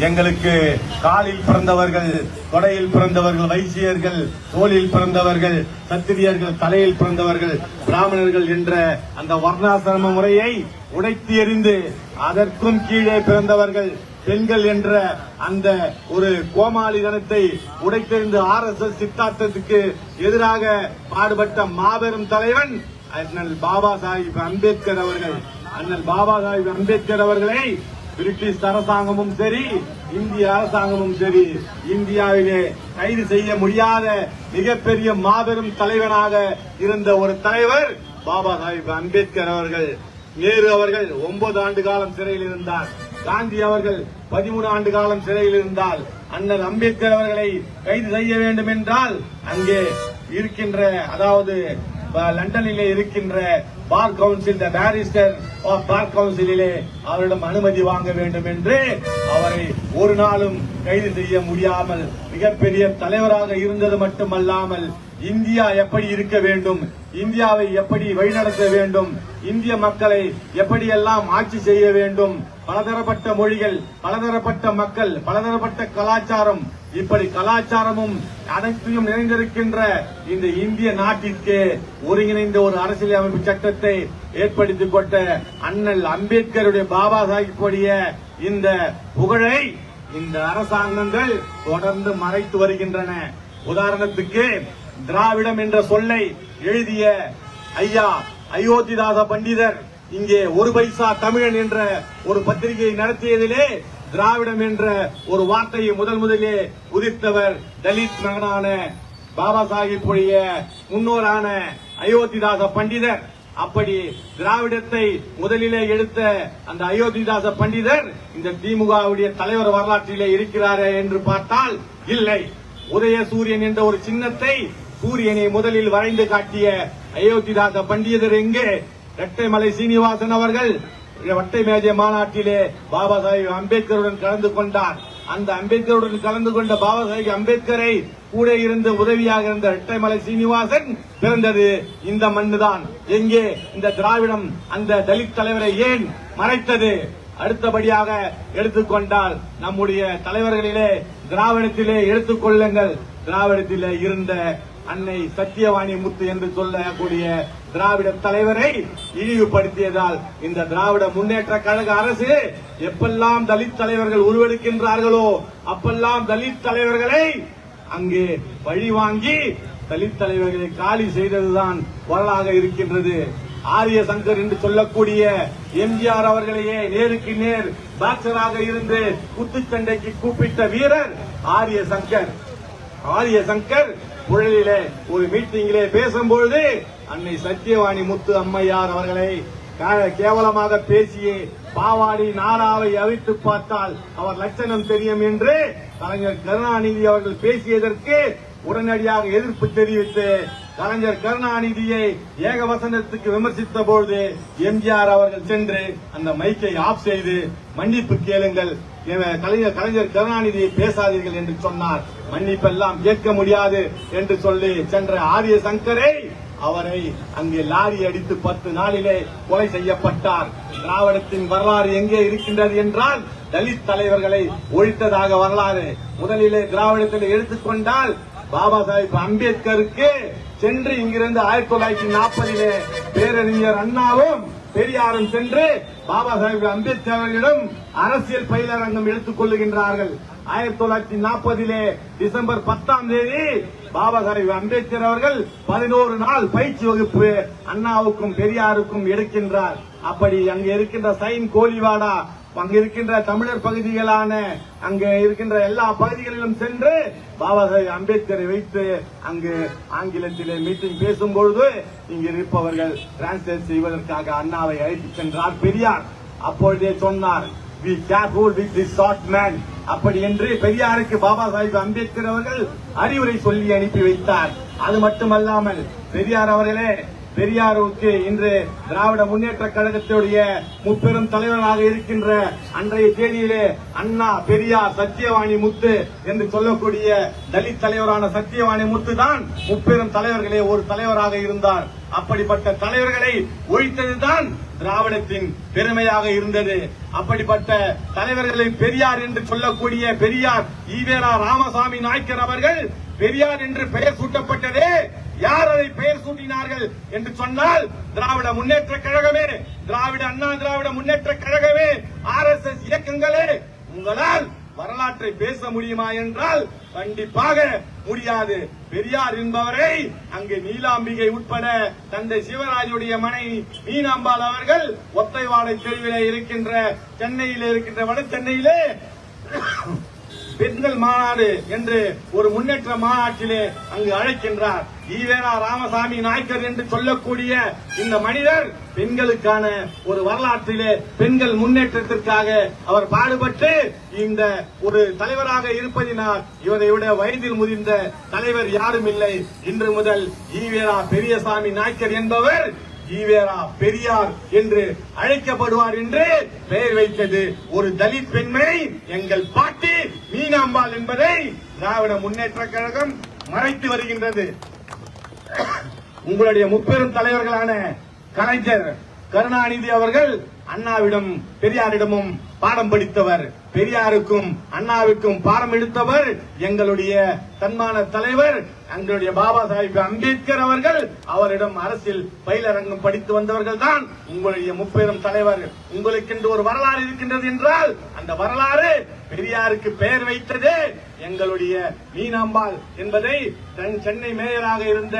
எங்களுக்கு காலில் பிறந்தவர்கள், கொடையில் பிறந்தவர்கள், வைசியர்கள், தோளில் பிறந்தவர்கள், சத்திரியர்கள், தலையில் பிறந்தவர்கள், பிராமணர்கள் என்ற அந்த வர்ணாசிரம முறையை உடைத்து எறிந்து அதற்கும் கீழே பிறந்தவர்கள் பெண்கள் என்ற அந்த ஒரு கோமாளிதனத்தை உடைத்தெறிந்து RSS சித்தாந்தத்துக்கு எதிராக பாடுபட்ட மாபெரும் தலைவன் அண்ணல் பாபா சாஹிப் அம்பேத்கர் அவர்கள். அண்ணல் பாபா சாஹிப் அம்பேத்கர் அவர்களை பிரிட்டிஷ் அரசாங்கமும் சரி, இந்திய அரசாங்கமும் சரி, இந்தியாவிலே கைது செய்ய முடியாத மிகப்பெரிய மாபெரும் தலைவனாக இருந்த ஒரு தலைவர் பாபா சாஹிப் அம்பேத்கர் அவர்கள். நேரு அவர்கள் 9 ஆண்டு காலம் சிறையில் இருந்தார். காந்தி அவர்கள் 13 ஆண்டு காலம் சிறையில் இருந்தால் அண்ணல் அம்பேத்கர் அவர்களை கைது செய்ய வேண்டும் என்றால் அங்கே இருக்கின்ற, அதாவது லண்டனிலே இருக்கின்ற பார் கவுன்சில், பாரிஸ்டர் பார் கவுன்சிலே அவரிடம் அனுமதி வாங்க வேண்டும் என்று அவரை ஒரு நாளும் கைது செய்ய முடியாமல் மிகப்பெரிய தலைவராக இருந்தது மட்டுமல்லாமல் இந்தியா எப்படி இருக்க வேண்டும், இந்தியாவை எப்படி வழிநடத்த வேண்டும், இந்திய மக்களை எப்படியெல்லாம் ஆட்சி செய்ய வேண்டும், பலதரப்பட்ட மொழிகள், பலதரப்பட்ட மக்கள், பலதரப்பட்ட கலாச்சாரம், இப்படி கலாச்சாரமும் அனைத்தையும் நிறைந்திருக்கின்ற இந்த இந்திய நாட்டிற்கு ஒருங்கிணைந்த ஒரு அரசியல் அமைப்பு சட்டத்தை ஏற்படுத்திக் கொண்ட அண்ணல் அம்பேத்கருடைய பாபா சாஹிப்புடைய இந்த புகழை இந்த அரசாங்கங்கள் தொடர்ந்து மறைத்து வருகின்றன. உதாரணத்துக்கு திராவிடம் என்ற சொல்லை எழுதிய ஐயா அயோத்திதாச பண்டிதர் இங்கே ஒரு பைசா தமிழன் என்ற ஒரு பத்திரிகையை நடத்தியதிலே திராவிடம் என்ற ஒரு வார்த்தையை முதலிலே உதிர்த்தவர் தலித் மகனான பாபா சாஹிப்புடைய முன்னோரான அயோத்திதாச பண்டிதர். அப்படி திராவிடத்தை முதலிலே எடுத்த அந்த அயோத்திதாச பண்டிதர் இந்த திமுகவுடைய தலைவர் வரலாற்றிலே இருக்கிறாரே என்று பார்த்தால் இல்லை. உதய சூரியன் என்ற ஒரு சின்னத்தை, சூரியனை முதலில் வரைந்து காட்டிய அயோத்திதாச பண்டிதர் எங்கே? இரட்டைமலை சீனிவாசன் அவர்கள் வட்டை மேஜை மாநாட்டிலே பாபா சாஹிப் அம்பேத்கருடன் கலந்து கொண்டார். அந்த அம்பேத்கருடன் கலந்து கொண்ட பாபா சாஹிப் அம்பேத்கரை கூட இருந்து உதவியாக இருந்த இரட்டைமலை சீனிவாசன் பிறந்தது இந்த மண்ணுதான். எங்கே இந்த திராவிடம் அந்த தலித் தலைவரை ஏன் மறைத்தது? அடுத்தபடியாக எடுத்துக்கொண்டால் நம்முடைய தலைவர்களிலே திராவிடத்திலே எடுத்துக்கொள்ளுங்கள். திராவிடத்திலே இருந்த அன்னை சத்தியவாணி முத்து என்று சொல்லக்கூடிய திராவிட தலைவரை இழிவுபடுத்தியதால் இந்த திராவிட முன்னேற்ற கழக அரசு எப்பெல்லாம் தலித் தலைவர்கள் உருவெடுக்கின்றார்களோ அப்பெல்லாம் தலித் தலைவர்களை அங்கே பழி வாங்கி தலித் தலைவர்களை காலி செய்ததுதான் வரலாக இருக்கின்றது. ஆரிய சங்கர் என்று சொல்லக்கூடிய எம்ஜிஆர் அவர்களையே நேருக்கு நேர் பாக்சராக இருந்து குத்துச்சண்டைக்கு கூப்பிட்ட வீரர் ஆரிய சங்கர். ஆரிய சங்கர் புழலிலே ஒரு மீட்டிங்கிலே பேசும்பொழுது அன்னை சத்தியவாணி முத்து அம்மையார் அவர்களை கேவலமாக பேசியே பாவாடி நாடாவை அவிழ்த்து பார்த்தால் அவர் லட்சணம் தெரியும் என்று கலைஞர் கருணாநிதி அவர்கள் பேசியதற்கு உடனடியாக எதிர்ப்பு தெரிவித்து கலைஞர் கருணாநிதியை ஏகவசனத்துக்கு விமர்சித்த பொழுது எம்ஜிஆர் அவர்கள் சென்று அந்த மைக்கை ஆஃப் செய்து மன்னிப்பு கேளுங்கள், கலைஞர் கருணாநிதியை பேசாதீர்கள் என்று சொன்னார். மன்னிப்பெல்லாம் கேட்க முடியாது என்று சொல்லி சென்ற ஆரிய சங்கரை அவரை அங்கே லாரி அடித்து 10 நாளிலே கொலை செய்யப்பட்டார். திராவிடத்தின் வரலாறு எங்கே இருக்கின்றது என்றால் தலித் தலைவர்களை ஒழித்ததாக வரலாறு. முதலிலே திராவிடத்தில் எடுத்துக்கொண்டால் பாபா சாஹிப் அம்பேத்கருக்கு சென்று இங்கிருந்து 1940 பேரறிஞர் அண்ணாவும் பெரியாரும் சென்று பாபா சாஹிப் அம்பேத்கர் அவர்களிடம் அரசியல் பயிலரங்கம் எடுத்துக் கொள்ளுகின்றார்கள். 1940 டிசம்பர் 10 பாபா சாஹிப் அம்பேத்கர் அவர்கள் 11 நாள் பயிற்சி வகுப்பு அண்ணாவுக்கும் பெரியாருக்கும் எடுக்கின்றார். அப்படி அங்கு இருக்கின்ற சைன் கோலிவாடா, அங்கு இருக்கின்ற தமிழர் பகுதிகளான அங்கு இருக்கின்ற எல்லா பகுதிகளிலும் சென்று பாபா சாஹிப் அம்பேத்கரை வைத்து அங்கு ஆங்கிலத்திலே மீட்டிங் பேசும்பொழுது இங்கு இருப்பவர்கள் டிரான்ஸ்லேட் செய்வதற்காக அண்ணாவை அழைத்து சென்றார் பெரியார். அப்பொழுதே சொன்னார், be careful with this short man. அப்படி என்று பெரியாருக்கு பாபா சாஹிப் அம்பேத்கர் அவர்கள் அறிவுரை சொல்லி அனுப்பி வைத்தார். அது மட்டுமல்லாமல் பெரியார் அவர்களே, பெரியாருக்கு இன்று திராவிட முன்னேற்ற கழகத்துடைய முப்பெரும் தலைவராக இருக்கின்ற அன்றைய தேதியிலே அண்ணா, பெரியார், சத்தியவாணி முத்து என்று சொல்லக்கூடிய தலித் தலைவரான சத்தியவாணி முத்து தான் முப்பெரும் தலைவர்களே ஒரு தலைவராக இருந்தார். அப்படிப்பட்ட தலைவர்களை ஒழித்ததுதான் திராவிடத்தின் பெருமையாக இருந்தது. அப்படிப்பட்ட தலைவர்களை பெரியார் என்று சொல்லக்கூடிய பெரியார் ஈவேரா ராமசாமி நாயக்கர் அவர்கள் பெரியார் என்று பெயர் சூட்டப்பட்டதே யார் அதை பெயர் சூட்டினார்கள் என்று சொன்னால் திராவிட முன்னேற்ற கழகமே, திராவிட அண்ணா திராவிட முன்னேற்ற கழகமே, RSS இயக்கங்களே. உங்களால் வரலாற்றை பேச முடியுமா என்றால் கண்டிப்பாக முடியாது. பெரியார் என்பவரை அங்கு நீலாம்பிகை உட்பட தந்தை சிவராஜுடைய மனைவி மீனாம்பாள் அவர்கள் ஒத்தைவாடை தெருவிலே இருக்கின்ற சென்னையிலே இருக்கின்ற வட சென்னையிலே பெண்கள் மாநாடு என்று ஒரு முன்னேற்ற மாநாட்டிலே அங்கு அழைக்கின்றார். ஈவேரா ராமசாமி நாயக்கர் என்று சொல்லக்கூடிய இந்த மனிதர் பெண்களுக்கான ஒரு வரலாற்றிலே பெண்கள் முன்னேற்றத்திற்காக அவர் பாடுபட்டு இந்த ஒரு தலைவராக இருப்பதினால் இவரை விட வயதில் முதிர்ந்த தலைவர் யாரும் இல்லை. இன்று முதல் ஈவேரா பெரியசாமி நாயக்கர் என்பவர் ஈவேரா பெரியார் என்று அழைக்கப்படுவார் என்று பெயர் வைத்தது ஒரு தலித் பெண்மணி எங்கள் பாட்டி மீனாம்பாள் என்பதை திராவிட முன்னேற்ற கழகம் மறைத்து வருகின்றது. உங்களுடைய முப்பெரும் தலைவர்களான கலைஞர் கருணாநிதி அவர்கள் அண்ணாவிடம் பெரியாரிடமும் பாடம் படித்தவர், பெரியாருக்கும் அண்ணாவுக்கும் பாடம் எடுத்தவர் எங்களுடைய தன்மான தலைவர் எங்களுடைய பாபா சாஹிப் அம்பேத்கர் அவர்கள். அவரிடம் அரசியல் பயிலரங்கம் படித்து வந்தவர்கள் தான் உங்களுடைய முப்பெரும் தலைவர். உங்களுக்கென்று ஒரு வரலாறு இருக்கின்றது என்றால் அந்த வரலாறு பெரியாருக்கு பெயர் வைத்ததே எங்களுடைய மீனாம்பாள் என்பதை சென்னை மேயராக இருந்த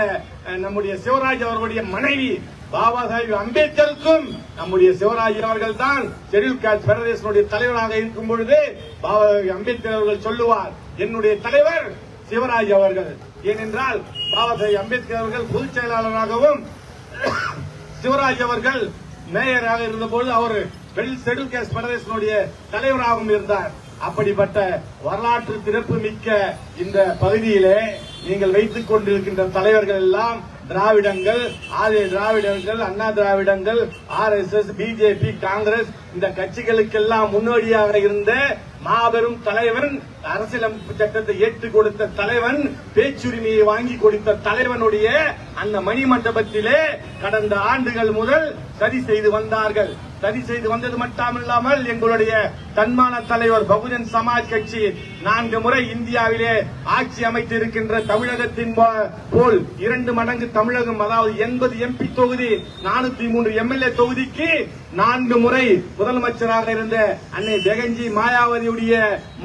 நம்முடைய சிவராஜ் அவர்களுடைய மனைவி பாபா சாஹிப் அம்பேத்கருக்கும் நம்முடைய சிவராஜ் அவர்கள் தான் ஷெட்யூல் காஸ்ட் பெடரேஷனுடைய தலைவராக இருக்கும் பொழுது பாபா அம்பேத்கர் அவர்கள் சொல்லுவார் என்னுடைய தலைவர் சிவராஜ் அவர்கள். ஏனென்றால் பாபா சாஹிப் அம்பேத்கர் அவர்கள் பொதுச் செயலாளராகவும் சிவராஜ் அவர்கள் மேயராக இருந்தபோது அவர் ஷெட்யூல் காஸ்ட் பெடரேஷனுடைய தலைவராகவும் இருந்தார். அப்படிப்பட்ட வரலாற்று சிறப்பு மிக்க இந்த பகுதியிலே நீங்கள் வைத்துக் கொண்டிருக்கின்ற தலைவர்கள் எல்லாம் திராவிடங்கள், ஆதி திராவிடங்கள், அண்ணா திராவிடங்கள், RSS, BJP, காங்கிரஸ் இந்த கட்சிகளுக்கெல்லாம் முன்னோடியாக இருந்த மாபெரும் தலைவன், அரசியலமைப்பு சட்டத்தை ஏற்றுக் கொடுத்த தலைவன், பேச்சுரிமையை வாங்கி கொடுத்த தலைவனுடைய அந்த மணிமண்டபத்திலே கடந்த ஆண்டுகள் முதல் சதி செய்து வந்தார்கள். சதி செய்து வந்தது மட்டுமில்லாமல் எங்களுடைய தன்மான தலைவர் பகுஜன் சமாஜ் கட்சி 4 முறை இந்தியாவிலே ஆட்சி அமைத்திருக்கின்ற தமிழகத்தின் போல் 2 மடங்கு தமிழகம், அதாவது 80 MP தொகுதி, 403 MLA தொகுதிக்கு 4 முறை முதலமைச்சராக இருந்த அன்னை பெகஞ்சி மாயாவதியுடைய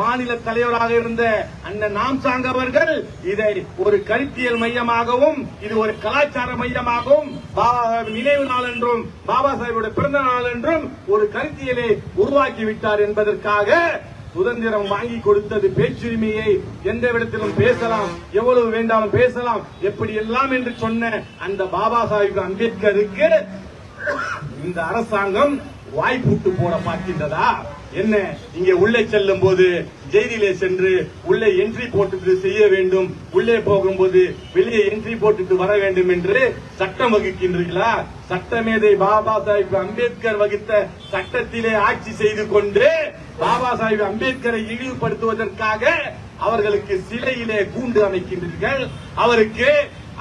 மாநில தலைவராக இருந்த அண்ணன் நாம்சாங் அவர்கள் இதை ஒரு கருத்தியல் மையமாகவும் இது ஒரு கலாச்சார மையமாகவும் நினைவு நாள் என்றும் பாபா சாஹிபுடைய பிறந்த நாள் என்றும் ஒரு கருத்தியலை உருவாக்கிவிட்டார் என்பதற்காக சுதந்திரம் வாங்கி கொடுத்தது பேச்சுரிமையை எந்த இடத்திலும் பேசலாம், எவ்வளவு வேண்டாலும் பேசலாம், எப்படி எல்லாம் என்று சொன்ன அந்த பாபா சாஹிப் அம்பேத்கருக்கு இந்த அரசாங்கம் வாய்ப்பூட்டு போட பார்க்கின்றதா என்ன? இங்கே உள்ளே செல்லும் போது ஜெயிலே சென்று உள்ளே என்ட்ரி போட்டுட்டு செய்ய வேண்டும், உள்ளே போகும்போது வெளியே என்ட்ரி போட்டுட்டு வர வேண்டும் என்று சட்டம் வகுக்கின்றீர்களா? சட்டமேதை பாபா சாஹிப் அம்பேத்கர் வகுத்த சட்டத்திலே ஆட்சி செய்து கொண்டு பாபா சாஹிப் அம்பேத்கரை இழிவுபடுத்துவதற்காக அவர்களுக்கு சிலையிலே கூண்டு அமைக்கின்றீர்கள். அவருக்கு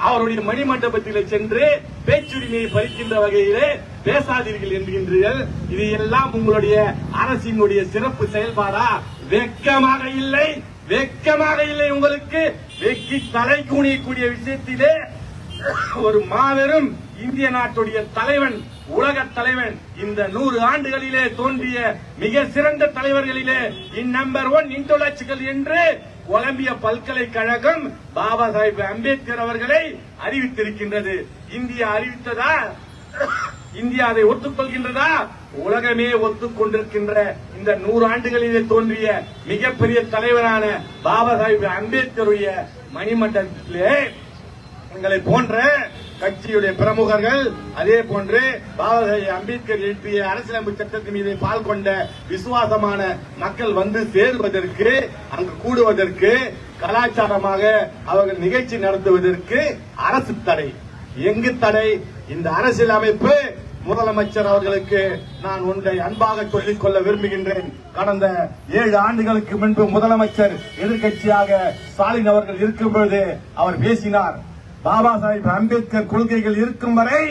அவருடைய மணிமண்டபத்திலே சென்று பேச்சுரிமையை பறிக்கின்ற வகையிலே பேசாதீர்கள் என்கின்றீர்கள். இது எல்லாம் உங்களுடைய அரசினுடைய சிறப்பு செயல்பாடா? வெட்கமாக இல்லை, வெட்கமாக இல்லை உங்களுக்கு? வெக்கி தலை குனியக்கூடிய விஷயத்திலே ஒரு மாபெரும் இந்திய நாட்டுடைய தலைவன், உலக தலைவன், இந்த 100 ஆண்டுகளிலே தோன்றிய மிக சிறந்த தலைவர்களிலே நம்பர் 1 இன்டலெக்சுவல் என்று கொலம்பியா பல்கலைக்கழகம் பாபா சாஹிப் அம்பேத்கர் அவர்களை அறிவித்திருக்கின்றது. இந்தியா அறிவித்ததா? இந்தியா அதை ஒத்துக்கொள்கின்றதா? உலகமே ஒத்துக்கொண்டிருக்கின்ற இந்த 100 ஆண்டுகளிலே தோன்றிய மிகப்பெரிய தலைவரான பாபா சாஹிப் அம்பேத்கருடைய மணிமண்டபத்திலே எங்களை போன்ற கட்சியுடைய பிரமுகர்கள், அதே போன்று பாபா சாஹிப் அம்பேத்கர் எழுப்பிய அரசியலமைப்பு சட்டத்தின் மீது பால் கொண்ட விசுவாசமான மக்கள் வந்து சேருவதற்கு, அங்கு கூடுவதற்கு, கலாச்சாரமாக அவர்கள் நிகழ்ச்சி நடத்துவதற்கு அரசு தடை. எங்கு தடை? இந்த அரசியல் அமைப்பு முதலமைச்சர் அவர்களுக்கு நான் ஒன்றை அன்பாக சொல்லிக் கொள்ள விரும்புகின்றேன். கடந்த 7 ஆண்டுகளுக்கு முன்பு முதலமைச்சர் எதிர்கட்சியாக ஸ்டாலின் அவர்கள் இருக்கும் பொழுது அவர் பேசினார், பாபா சாஹிப் அம்பேத்கர் கொள்கைகள் இருக்கும் வரை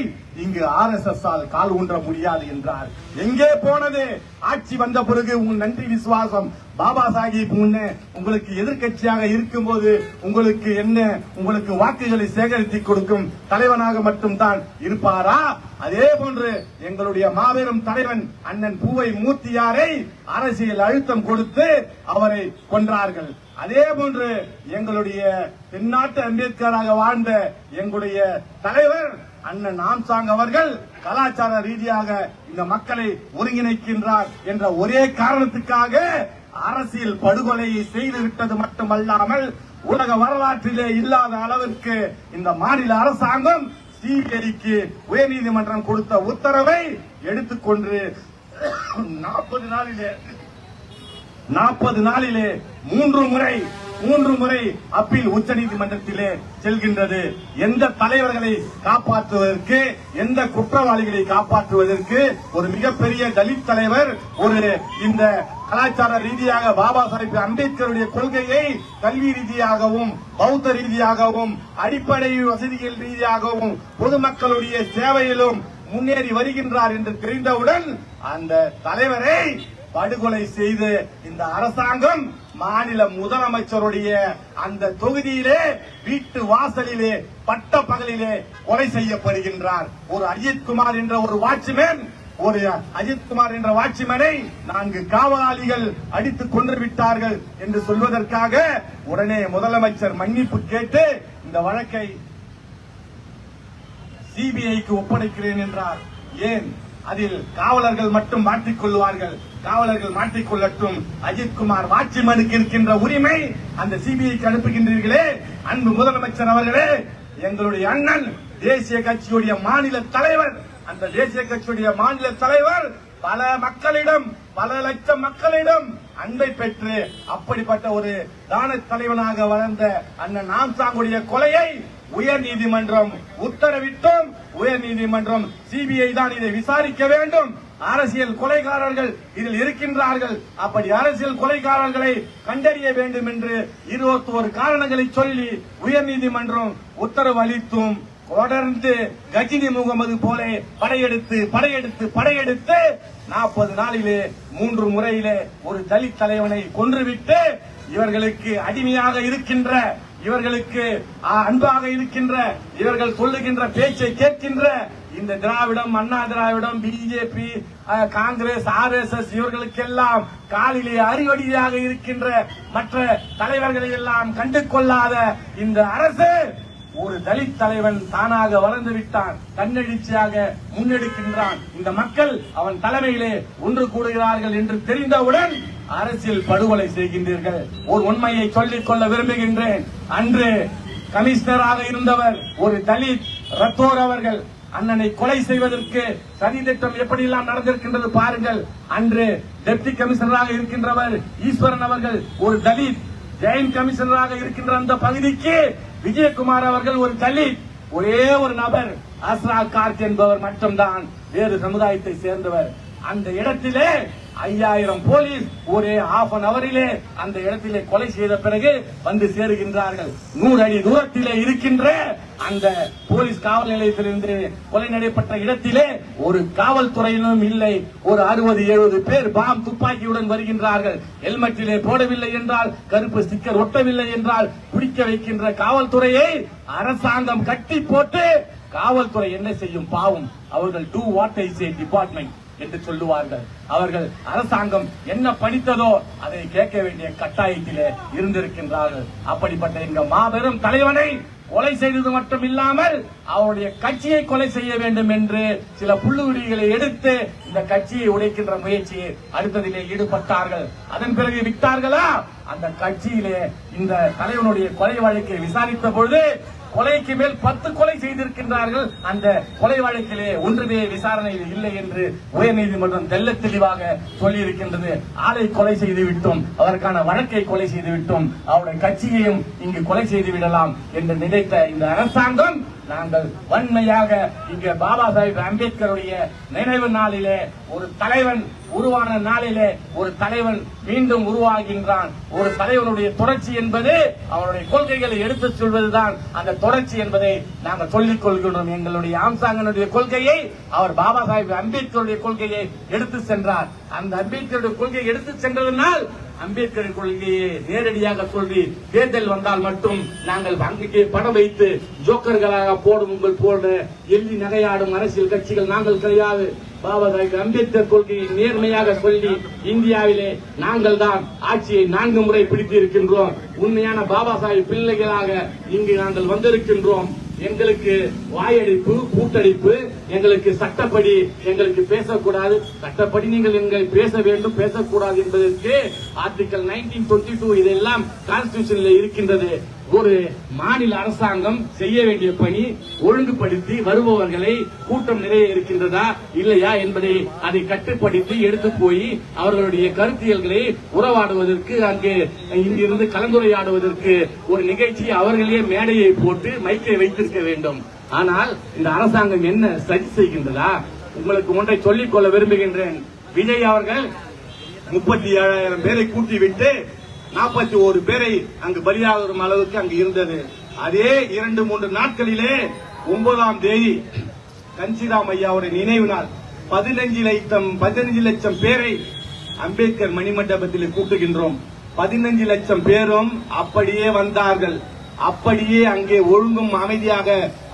இங்கு RSS ஆல் கால் ஊன்ற முடியாது என்றார். எங்கே போனது ஆட்சி வந்த பிறகு உங்கள் நன்றி விசுவாசம்? பாபா சாஹிப் முன்னே உங்களுக்கு எதிர்கட்சியாக இருக்கும்போது உங்களுக்கு என்ன, உங்களுக்கு வாக்குகளை சேகரித்து கொடுக்கும் தலைவனாக மட்டும்தான் இருப்பாரா? அதே போன்று எங்களுடைய மாபெரும் தலைவன் அண்ணன் பூவை மூர்த்தியாரை அரசியல் அழுத்தம் கொடுத்து அவரை கொன்றார்கள். அதே போன்று எங்களுடைய தென்னாட்டு அம்பேத்கராக வாழ்ந்த எங்களுடைய தலைவர் அண்ணன் ஆம்சாங் அவர்கள் கலாச்சார ரீதியாக இந்த மக்களை ஒருங்கிணைக்கின்றார் என்ற ஒரே காரணத்துக்காக அரசியல் படுகொலையை செய்துவிட்டது மட்டுமல்லாமல் உலக வரலாற்றிலே இல்லாத அளவிற்கு இந்த மாநில அரசாங்கம் சிபிஐக்கு உயர்நீதிமன்றம் கொடுத்த உத்தரவை எடுத்துக்கொண்டு 40 நாளிலே 3 முறை அப்பீல் உச்சநீதிமன்றத்திலே செல்கின்றது. எந்த தலைவர்களை காப்பாற்றுவதற்கு, எந்த குற்றவாளிகளை காப்பாற்றுவதற்கு ஒரு மிகப்பெரிய தலித் தலைவர் இந்த கலாச்சார ரீதியாக பாபா சாஹிப் அம்பேத்கருடைய கொள்கையை கல்வி ரீதியாகவும் பௌத்த ரீதியாகவும் அடிப்படை வசதிகள் ரீதியாகவும் பொதுமக்களுடைய சேவையிலும் முன்னேறி வருகின்றார் என்று தெரிந்தவுடன் அந்த தலைவரை படுகொலை செய்து இந்த அரசாங்கம் மாநில முதலமைச்சருடைய அந்த தொகுதியிலே வீட்டு வாசலிலே பட்ட பகலிலே கொலை செய்யப்படுகின்றார். ஒரு அஜித்குமார் என்ற ஒரு வாட்ச்மேன், அஜித்குமார் என்ற வாட்ச்மேனை 4 காவலாளிகள் அடித்துக் கொன்று விட்டார்கள் என்று சொல்வதற்காக உடனே முதலமைச்சர் மன்னிப்பு கேட்டு இந்த வழக்கை சிபிஐக்கு ஒப்படைக்கிறேன் என்றார். ஏன்? அதில் காவலர்கள் மட்டும் மாற்றிக்கொள்வார்கள், காவலர்கள் மாற்றிக்கொள்ளட்டும். அஜித்குமார் வாட்ச்மேனுக்கு இருக்கின்ற உரிமை அந்த சிபிஐக்கு அனுப்புகின்றீர்களே. அன்பு முதலமைச்சர் அவர்களே, எங்களுடைய அண்ணன் தேசிய கட்சியுடைய மாநில தலைவர், அந்த தேசிய கட்சியுடைய மாநில தலைவர் பல லட்சம் மக்களிடம் அன்பை பெற்று அப்படிப்பட்ட ஒரு தான தலைவனாக வளர்ந்த அண்ணன் ஆம்சாங்குடைய கொலையை உயர்நீதிமன்றம் உத்தரவிட்டும் உயர்நீதிமன்றம் சிபிஐ தான் இதை விசாரிக்க வேண்டும். அரசியல் கொலைகாரர்கள் இதில் இருக்கின்றார்கள், அப்படி அரசியல் கொலைகாரர்களை கண்டறிய வேண்டும் என்று 21 காரணங்களை சொல்லி உயர்நீதிமன்றம் உத்தரவு அளித்தும் தொடர்ந்து கஜினி முகமது போல படையெடுத்து 40 நாளிலே 3 முறையிலே ஒரு தலித் தலைவனை கொன்றுவிட்டு இவர்களுக்கு அடிமையாக இருக்கின்ற, இவர்களுக்கு அன்பாக இருக்கின்ற, இவர்கள் சொல்லுகின்ற பேச்சை கேட்கின்ற இந்த திராவிடம், அண்ணா திராவிடம், பிஜேபி, காங்கிரஸ், RSS இவர்களுக்கெல்லாம் காலிலே அறிவடியாக இருக்கின்ற மற்ற தலைவர்களை எல்லாம் கண்டு கொள்ளாத இந்த அரசு ஒரு தலித் தலைவன் தானாக வளர்ந்து விட்டான், தன்னெழுச்சியாக முன்னெடுக்கின்றான். இந்த மக்கள் அவன் தலைமையிலே ஒன்று கூடுகிறார்கள் என்று தெரிந்தவுடன் அரசியல் படுகொலை செய்கின்றீர்கள். ஒரு உண்மையை சொல்லிக் கொள்ள விரும்புகின்றேன். அன்று கமிஷனராக இருந்தவர் ஒரு தலித் ரத்தோர் அவர்கள் அண்ணனை கொலை செய்வதற்கு சதி திட்டம் எப்படியெல்லாம் நடந்திருக்கின்றது பாருங்கள். அன்று டெப்டி கமிஷனராக இருக்கின்றவர் ஈஸ்வரன் அவர்கள் ஒரு தலித், ஜெயின் கமிஷனராக இருக்கின்ற அந்த பகுதிக்கு விஜயகுமார் அவர்கள் ஒரு தலித், ஒரே ஒரு நபர் அஸ்ரா கார்க் என்பவர் மட்டும்தான் வேறு சமுதாயத்தை சேர்ந்தவர். அந்த இடத்திலே 5000 போலீஸ் ஒரே ½ ஹவரிலே அந்த இடத்திலே கொலை செய்த பிறகு வந்து சேருகின்றார்கள். 100 அடி தூரத்திலே இருக்கின்ற அந்த போலீஸ் காவல் நிலையத்திலிருந்து கொலை நடைபெற்ற இடத்திலே ஒரு காவல்துறையினரும் இல்லை. ஒரு 60-70 பேர் பாம் துப்பாக்கியுடன் வருகின்றார்கள். ஹெல்மெட்டிலே போடவில்லை என்றால், கருப்பு ஸ்டிக்கர் ஒட்டவில்லை என்றால் பிடிக்க வைக்கின்ற காவல்துறையை அரசாங்கம் கட்டி போட்டு, காவல்துறை என்ன செய்யும் பாவம், அவர்கள் do what I say department என்று சொல்லுவார்கள். அவர்கள் அரசாங்கம் என்ன படித்ததோ அதை கேட்க வேண்டிய கட்டாயத்திலே இருந்திருக்கின்றார்கள். அப்படிப்பட்ட எங்க மாபெரும் தலைவனை கொலை செய்தது மட்டும் இல்லாமல் அவருடைய கட்சியை கொலை செய்ய வேண்டும் என்று சில புள்ளுவிடிகளை எடுத்து இந்த கட்சியை உடைக்கின்ற முயற்சியை அடுத்ததிலே ஈடுபட்டார்கள். அதன் பிறகு விட்டார்களா? அந்த கட்சியிலே இந்த தலைவனுடைய கொலை வழக்கை விசாரித்த பொழுது கொலைக்கு மேல் 10 கொலை செய்திருக்கின்றார்கள். அந்த கொலை வழக்கிலே ஒன்றுமே விசாரணையில் இல்லை என்று உயர்நீதிமன்றம் தெல்ல தெளிவாக சொல்லியிருக்கின்றது. ஆளை கொலை செய்து விட்டோம், அதற்கான வழக்கை கொலை செய்து விட்டோம், அவருடைய கட்சியையும் இங்கு கொலை செய்து விடலாம் என்று நினைத்த இந்த அரசாங்கம் நாங்கள் வன்மையாக இங்கே பாபா சாஹிப் அம்பேத்கருடைய நினைவு நாளிலே ஒரு தலைவன் உருவான நாளிலே ஒரு தலைவன் மீண்டும் உருவாகின்றான். ஒரு தலைவனுடைய தொடர்ச்சி என்பது அவனுடைய கொள்கைகளை எடுத்துச் சொல்வதுதான் அந்த தொடர்ச்சி என்பதை நாங்கள் சொல்லிக் கொள்கின்றோம். எங்களுடைய ஆம்சாங்கனுடைய கொள்கையை அவர் பாபா சாஹிப் அம்பேத்கருடைய கொள்கையை எடுத்து சென்றார். அந்த அம்பேத்கருடைய கொள்கையை எடுத்து சென்றதனால் அம்பேத்கரின் கொள்கையை நேரடியாக சொல்லி தேர்தல் வந்தால் மட்டும் நாங்கள் அங்கே படம் வைத்து ஜோக்கர்களாக போடும் உங்கள் போன்ற எள்ளி நகையாடும் அரசியல் கட்சிகள் நாங்கள் கிடையாது. பாபா சாஹிப் அம்பேத்கர் கொள்கையை நேர்மையாக சொல்லி இந்தியாவிலே நாங்கள் தான் ஆட்சியை 4 முறை பிடித்து இருக்கின்றோம். உண்மையான பாபா சாஹிப் பிள்ளைகளாக இங்கு நாங்கள் வந்திருக்கின்றோம். எங்களுக்கு வாயடிப்பு கூட்டடிப்பு எங்களுக்கு சட்டப்படி எங்களுக்கு பேசக்கூடாது. சட்டப்படி நீங்கள் எங்கள் பேச வேண்டும் பேசக்கூடாது என்பதற்கு ஆர்டிகல் 1922 இதெல்லாம் கான்ஸ்டிடியூஷன்ல இருக்கின்றது. ஒரு மாநில அரசாங்கம் செய்ய வேண்டிய பணி ஒழுங்குபடுத்தி வருபவர்களை கூட்டம் நிறைய இருக்கின்றதா இல்லையா என்பதை அதை கட்டுப்படுத்தி எடுத்து போய் அவர்களுடைய கருத்தியல்களை உறவாடுவதற்கு அங்கே இங்கிருந்து கலந்துரையாடுவதற்கு ஒரு நிகழ்ச்சி அவர்களே மேடையை போட்டு மைக்கை வைத்திருக்க வேண்டும். ஆனால் இந்த அரசாங்கம் என்ன சரி செய்கின்றதா? உங்களுக்கு ஒன்றை சொல்லிக் கொள்ள விரும்புகின்றேன். விஜய் அவர்கள் 37,000 பேரை கூட்டிவிட்டு 41 பேரை அங்கு பலியாகும் அளவுக்கு அங்கு இருந்தது. அதே 2-3 நாட்களிலே 9ஆம் தேதி கஞ்சிராம் ஐயாவுடைய நினைவு நாள் 15 லட்சம் பேரை அம்பேத்கர் மணிமண்டபத்தில் கூட்டுகின்றோம். 15 லட்சம் பேரும் அப்படியே வந்தார்கள். அப்படியே அங்கே ஒழுங்கும் அமைதியாக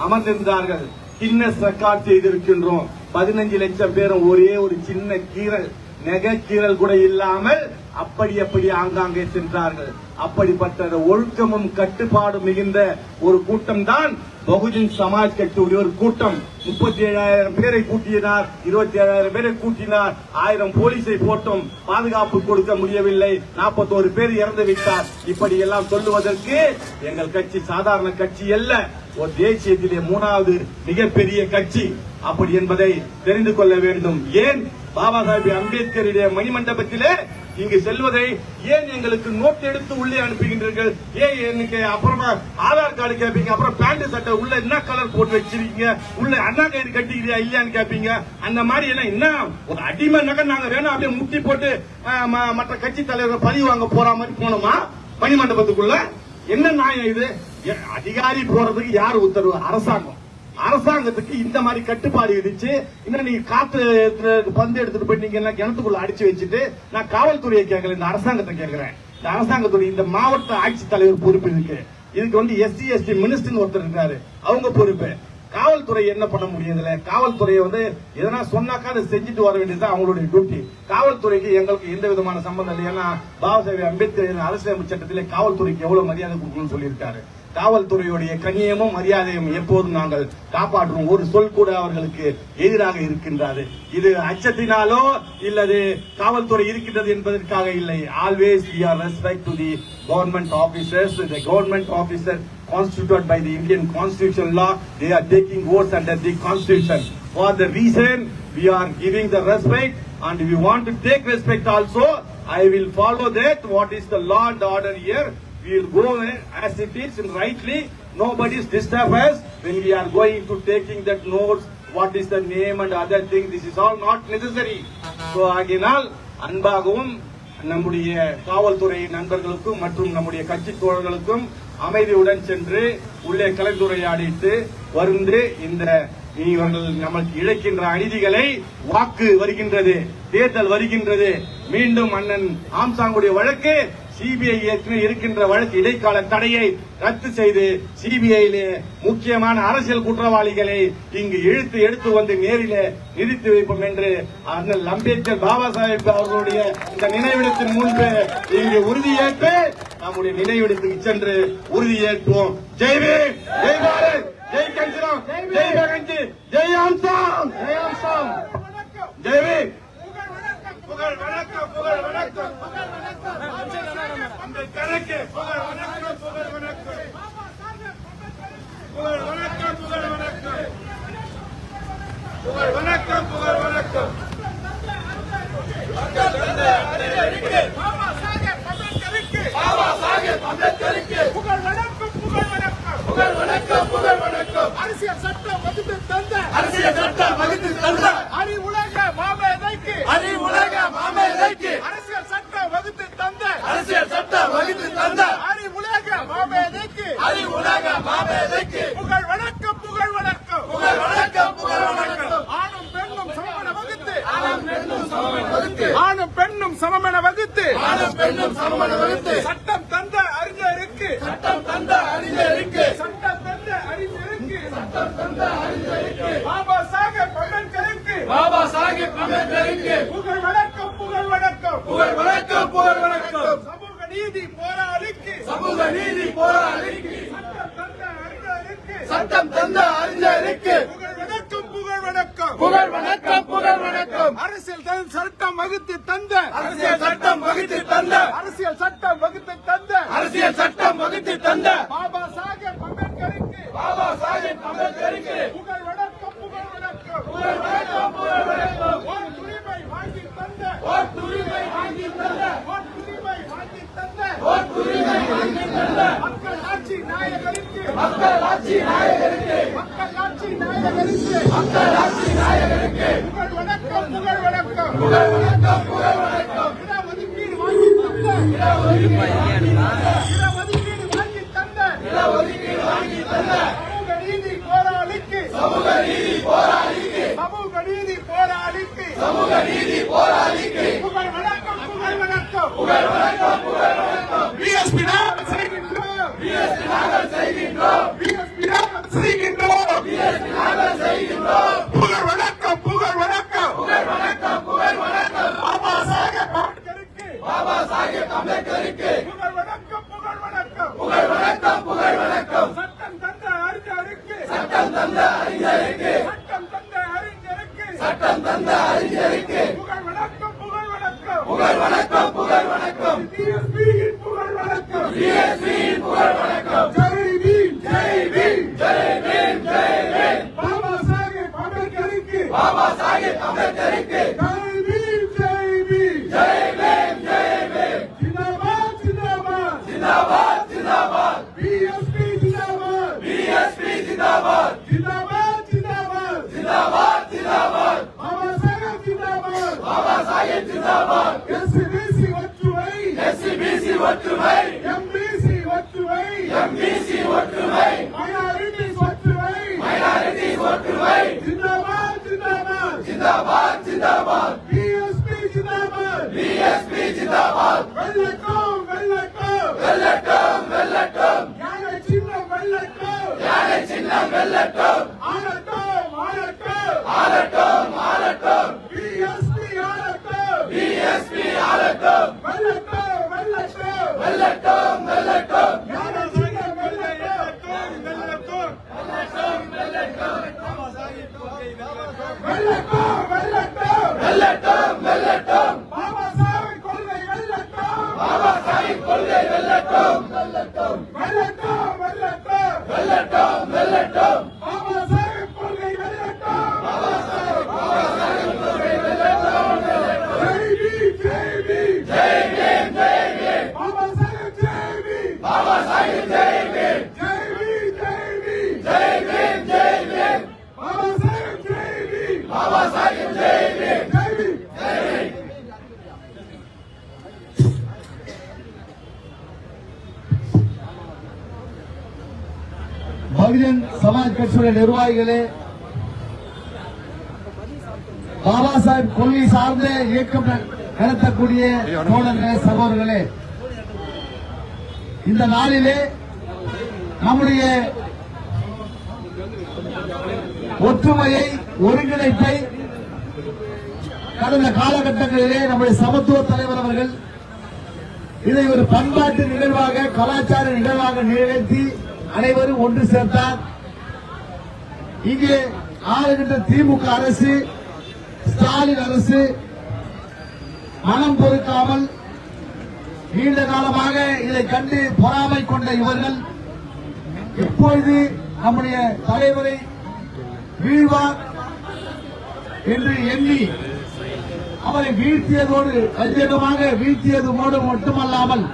அமர்ந்திருந்தார்கள். கின்னஸ் ரெக்கார்ட் செய்திருக்கின்றோம். 15 லட்சம் பேரும் ஒரே ஒரு சின்ன கீறல் நெக கீறல் கூட இல்லாமல் அப்படி ஆங்காங்கே சென்றார்கள். அப்படிப்பட்ட ஒழுக்கமும் கட்டுப்பாடு மிகுந்த ஒரு கூட்டம் தான் பகுஜன் சமாஜ் கட்சியுடைய ஒரு கூட்டம். 37,000 பேரை கூட்டினார், 27,000 பேரை கூட்டினார், 1000 போலீஸை போட்டும் பாதுகாப்பு கொடுக்க முடியவில்லை, 41 பேர் இறந்து விட்டார். இப்படி எல்லாம் சொல்லுவதற்கு எங்கள் கட்சி சாதாரண கட்சி அல்ல, ஒரு தேசியத்திலே 3வது மிகப்பெரிய கட்சி அப்படி என்பதை தெரிந்து கொள்ள வேண்டும். ஏன் பாபா சாஹிப் அம்பேத்கருடைய மணிமண்டபத்திலே இங்கு செல்வதை ஏன் எங்களுக்கு நோட் எடுத்து உள்ளே அனுப்புகின்றீர்கள்? ஏன் எனக்கு அப்புறமா ஆதார் கார்டு கேட்பீங்க, அப்புறம் பேண்ட் சட்டை உள்ள என்ன கலர் போட்டு வச்சிருக்கீங்க, உள்ள அண்ணா கயிறு கட்டிக்கிறியா இல்லையான்னு கேட்பீங்க. அந்த மாதிரி எல்லாம் என்ன ஒரு அடிமை நகை நாங்க வேணும் அப்படியே முட்டி போட்டு மற்ற கட்சி தலைவர்கள் பழி வாங்க போற மாதிரி போனோமா மணிமண்டபத்துக்குள்ள? என்ன நியாயம் இது? அதிகாரி போறதுக்கு யார் உத்தரவு? அரசாங்கம். அரசாங்கத்துக்கு இந்த மாதிரி கட்டுப்பாடு விதிச்சு இன்னும் நீங்க காத்து பந்து எடுத்துட்டு போய் நீங்க எல்லாம் கிணத்துக்குள்ள அடிச்சு வச்சுட்டு நான் காவல்துறையை கேட்கல, இந்த அரசாங்கத்தை கேட்கிறேன். இந்த அரசாங்கத்துடைய இந்த மாவட்ட ஆட்சித்தலைவர் பொறுப்பு இருக்கு. இதுக்கு SC ST மினிஸ்டர் ஒருத்தர் இருக்காரு, அவங்க பொறுப்பு. காவல்துறை என்ன பண்ண முடியல? காவல்துறையை எதனா சொன்னாக்கா அதை செஞ்சுட்டு வர வேண்டியது அவங்களுடைய டியூட்டி. காவல்துறைக்கு எங்களுக்கு எந்த விதமான சம்பந்தம் இல்லை. ஏன்னா பாபா சாஹிப் அம்பேத்கர் அரசியலமைப்பு சட்டத்திலே காவல்துறைக்கு எவ்வளவு மரியாதை கொடுக்கணும்னு சொல்லியிருக்காரு. காவல்துறையுடைய கண்ணியமும் மரியாதையும் எப்போதும் நாங்கள் காப்பாற்றுவோம். ஒரு சொல் கூட அவர்களுக்கு எதிராக இருக்கின்றது. இது அச்சத்தினாலோ இல்லது காவல்துறை இருக்கின்றது என்பதற்காக இல்லை. Always we are respect to the government officers. The government officer constituted by the Indian constitution law, they are taking oaths under the constitution. For the reason we are giving the respect and we want to take respect also. I will follow that. What is the law and order here? We will go as it is and rightly. Nobody's disturb us when we are going to taking that notes. What is the name and other thing? This is all not necessary. So ஆகினால் அன்பாகவும் நம்முடைய காவல்துறை நண்பர்களுக்கும் மற்றும் நம்முடைய கட்சி தோழர்களுக்கும் அமைதியுடன் சென்று உள்ளே கலந்துரையாடிட்டு வந்து இந்த இவர்கள் நமக்கு இழைக்கின்ற அநீதிகளை வாக்கு வருகின்றது, தேர்தல் வருகின்றது. மீண்டும் அண்ணன் ஆம்சாங்குடைய வழக்கு சிபிஐ ஏற்கனவே இருக்கின்ற வழக்கு இடைக்கால தடையை ரத்து செய்து சிபிஐயிலே முக்கியமான அரசியல் குற்றவாளிகளை இங்கு எடுத்து வந்து நேரிலே நிறுத்தி வைப்போம் என்று அண்ணல் அம்பேத்கர் பாபா சாஹிப் அவர்களுடைய இந்த நினைவிடத்தின் முன்பு இங்கு உறுதியேற்று நம்முடைய நினைவிடத்துக்கு சென்று உறுதியேற்போம். ஜெய் பீம், ஜெய் பாரத், ஜெய் கஞ்சிராம், ஜெய் பகஞ்சி, ஜெய் ஆம்சாங், ஜெய் ஆம்சாங், ஜெய் பீம். புகழ் வணக்கம், புகழ் வணக்கம், புகழ் வணக்கம். அந்த கணக்கு புகழ் வணக்கம், புகழ் வணக்கம், புகழ் வணக்கம், புகழ் வணக்கம், புகழ் வணக்கம், புகழ் வணக்கம். பாபா சாஹிப் அம்பேத்கருக்கு, பாபா சாஹிப் அம்பேத்கருக்கு புகழ் வணக்கம், புகழ் வணக்கம், புகழ் வணக்கம், புகழ் வணக்கம். அரசியல் சட்டம் வகுத்து தந்த அரசியல் சட்டம் வகுத்து தந்த அறிவுலக மாமேதைக்கு அரசியல் சட்டம் வகுத்து தந்த அரசியல் சட்டம் வகுத்து தந்த அறிவுலக மாமேதைக்கு புகழ் வணக்கம் ஆணும் பெண்ணும் சமமென வகுத்து சட்டம் தந்த அறிஞருக்கு பாபா சாஹேப் அம்பேத்கருக்கு புகழ் வணக்கம் சமூக நீதி போராளிக்கு சட்டம் தந்த அறிஞருக்கு புகழ் வணக்கம் அரசியல் சட்டம் வகுத்து தந்த அரசியல் சட்டம் வகுத்து தந்த பாபா சாஹேப் அம்பேத்கருக்கு புகழ் வணக்கம் ஓட்டுரிமை வாங்கி தந்த மக்கள் ஆட்சி நாயகருக்கு புகழ் வணக்கம் இடஒதுக்கீடு வாங்கி தந்த சமூக நீதி போராளிக்கு புகழ் வணக்கம் பிஎஸ்பி நாங்கள் செய்கின்றோம் புகழ் வணக்கம் பாபா சாஹேப் அம்பேத்கருக்கு புகழ் வணக்கம் சட்டம் தந்த அறிஞருக்கு புகழ் வணக்கம் டிஎஸ்பியின் புகழ் வணக்கம் ஜெய் பீம் பாபா சாஹேப் அம்பேத்கருக்கு ஜெய் பீம் ஜிந்தாபாத் பிஎஸ்பி ஜிந்தாபாத் பாபா சாஹேப் ஜிந்தாபாத் எஸ்சிபிசி ஒற்றுமை எம்பிசி ஒற்றுமை மைனாரிட்டிஸ் ஒற்றுமை ஜிந்தாபாத் பிஎஸ்பி ஜிந்தாபாத் வெல்லட்டும் யானை சின்னம் வெல்லட்டும் ஆளட்டும் பிஎஸ்பி ஆளட்டும் வெல்லட்டும் யானை சின்னம் வெல்லட்டும் பாபா சாஹிப் கொள்கை வெல்லட்டும் பாபா சாஹிப் கொள்கை ஜெய் பீம் பாபா சாஹிப் ஜெய் பீம் பாபா சாஹிப் ஜெய் பீம் பகுஜன் சமாஜ் கட்சியுடைய நிர்வாகிகளே, பாபா சாஹிப் கொள்கை சார்ந்த இயக்கம் நடத்தக்கூடிய தோழர்களே, சகோதரர்களே, இந்த நாளிலே நம்முடைய ஒற்றுமையை, ஒருங்கிணைப்பை கடந்த காலகட்டங்களிலே நம்முடைய சமத்துவ தலைவர் அவர்கள் இதை ஒரு பண்பாட்டு நிகழ்வாக, கலாச்சார நிகழ்வாக நிறைவேற்றி அனைவரும் ஒன்று சேர்த்தார். இங்கே ஆளுகின்ற திமுக அரசு, ஸ்டாலின் அரசு மனம் பொறுக்காமல் நீண்ட காலமாக இதை கண்டு பொறாமை கொண்ட இவர்கள் எப்பொழுது நம்முடைய தலைவரை வீழ்வார் என்று எண்ணி அவரை வீழ்த்தியதோடு அதிகமாக வீழ்த்தியதோடு மட்டுமல்லாமல்